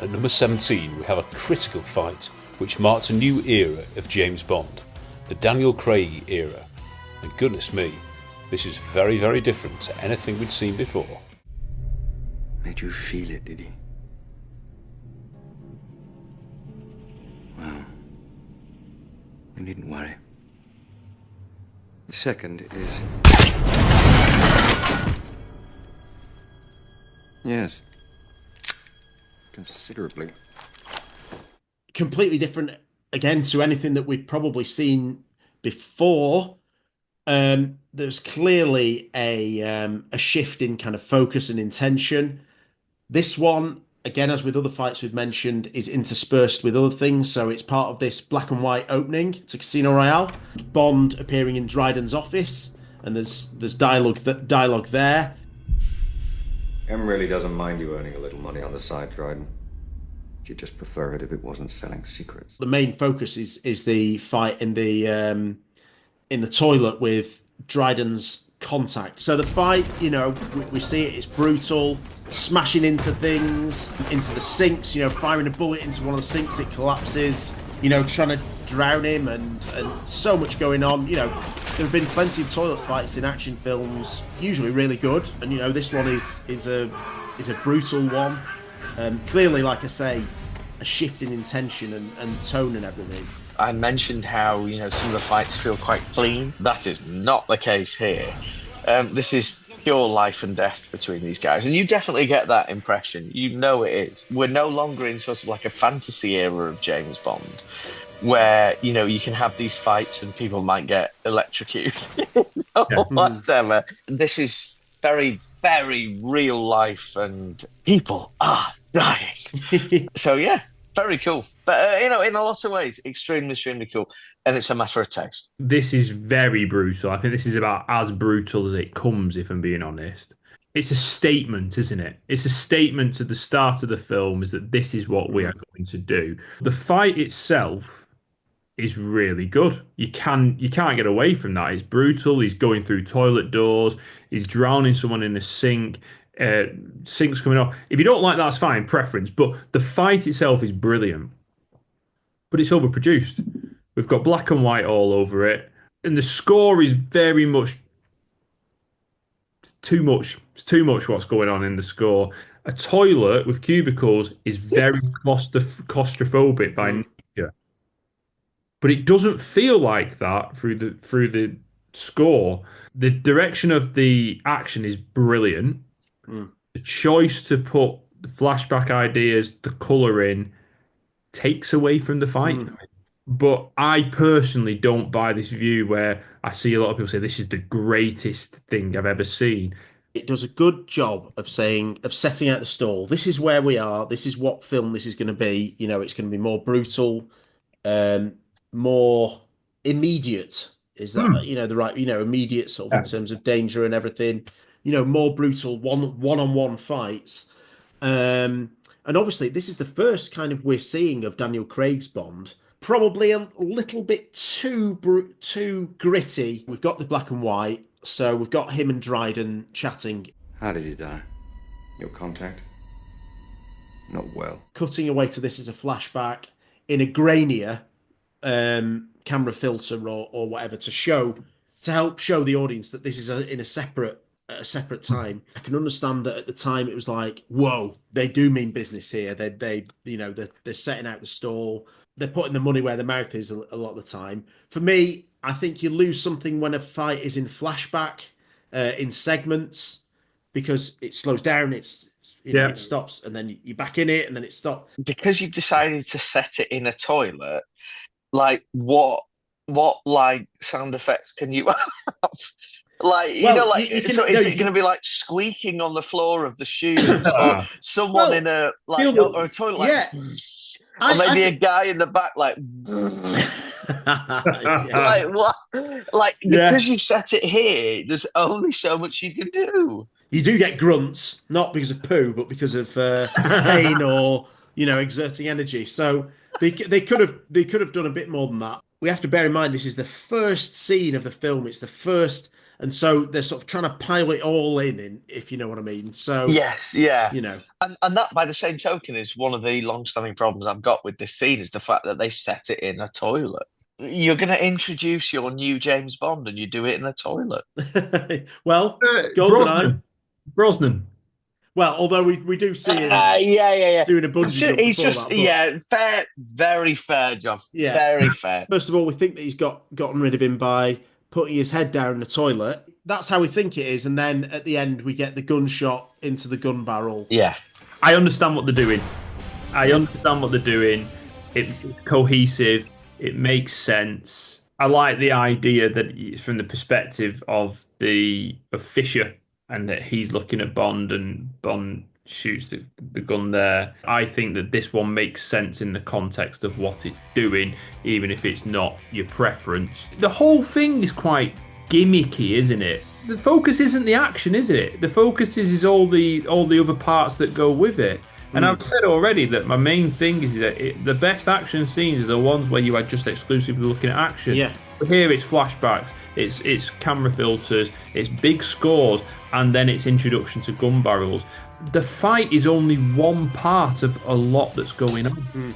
At number 17 we have a critical fight which marked a new era of James Bond, the Daniel Craig era, and goodness me, this is very, very different to anything we'd seen before. Made you feel it, did he? Well, you needn't worry. The second is... Yes. Considerably. Completely different, again, to anything that we've probably seen before. There's clearly a shift in kind of focus and intention. This one, again, as with other fights we've mentioned, is interspersed with other things. So it's part of this black and white opening to Casino Royale. Bond appearing in Dryden's office, and there's dialogue there. M really doesn't mind you earning a little money on the side, Dryden. She'd just prefer it if it wasn't selling secrets. The main focus is the fight in the toilet with Dryden's contact. So the fight, we see it, it's brutal, smashing into things, into the sinks, firing a bullet into one of the sinks, it collapses, trying to drown him, and so much going on. There have been plenty of toilet fights in action films, usually really good, and this one is a brutal one. Clearly, like I say, a shift in intention and tone and everything. I mentioned how, some of the fights feel quite clean. That is not the case here. This is pure life and death between these guys. And you definitely get that impression. It is. We're no longer in sort of like a fantasy era of James Bond where, you can have these fights and people might get electrocuted or whatever. This is very, very real life and people are dying. So, yeah. Very cool. But, in a lot of ways, extremely, extremely cool. And it's a matter of taste. This is very brutal. I think this is about as brutal as it comes, if I'm being honest. It's a statement, isn't it? It's a statement to the start of the film, is that this is what we are going to do. The fight itself is really good. You can't get away from that. It's brutal. He's going through toilet doors. He's drowning someone in a sink. Sinks coming off. If you don't like that, that's fine, preference. But the fight itself is brilliant. But it's overproduced. We've got black and white all over it. And the score is very much... It's too much. It's too much what's going on in the score. A toilet with cubicles is very claustrophobic by nature. But it doesn't feel like that through the score. The direction of the action is brilliant. The choice to put the flashback ideas, the colour in, takes away from the fight. But I personally don't buy this view where I see a lot of people say this is the greatest thing I've ever seen. It does a good job of setting out the stall. This is where we are. This is what film this is going to be. It's going to be more brutal, more immediate. Is that the right? Immediate sort of in terms of danger and everything. More brutal one-on-one fights. And obviously, this is the first kind of we're seeing of Daniel Craig's Bond. Probably a little bit too gritty. We've got the black and white, so we've got him and Dryden chatting. How did he die? Your contact? Not well. Cutting away to this as a flashback in a grainier camera filter or whatever to help show the audience that this is in a separate time. I can understand that at the time it was like, whoa, they do mean business here. They're setting out the stall. They're putting the money where the mouth is a lot of the time. For me, I think you lose something when a fight is in flashback, in segments, because it slows down. It stops, and then you're back in it, and then it stops. Because you've decided to set it in a toilet, like what like sound effects can you have? Like, is it going to be like squeaking on the floor of the shoes, or someone in a or a toilet, like, or maybe a guy in the back, like, like what? Like, because you set it here, there's only so much you can do. You do get grunts, not because of poo, but because of pain or exerting energy. So they could have done a bit more than that. We have to bear in mind this is the first scene of the film. It's the first And so they're sort of trying to pile it all in, if you know what I mean. So, Yes, yeah. you know, And that, by the same token, is one of the long-standing problems I've got with this scene is the fact that they set it in a toilet. You're going to introduce your new James Bond and you do it in a toilet. well, GoldenEye. Brosnan. Well, although we do see him Yeah. doing a bungee jump He's before just, that. But, yeah, fair, very fair, John. yeah. Very fair. First of all, we think that he's gotten rid of him by putting his head down in the toilet. That's how we think it is. And then at the end, we get the gunshot into the gun barrel. Yeah. I understand what they're doing. It's cohesive. It makes sense. I like the idea that it's from the perspective of Fisher, and that he's looking at Bond, and Bond shoots the gun there. I think that this one makes sense in the context of what it's doing, even if it's not your preference. The whole thing is quite gimmicky, isn't it? The focus isn't the action, is it? The focus is all the other parts that go with it. And I've said already that my main thing is that the best action scenes are the ones where you are just exclusively looking at action. Yeah. But here it's flashbacks, it's camera filters, it's big scores, and then it's introduction to gun barrels. The fight is only one part of a lot that's going on.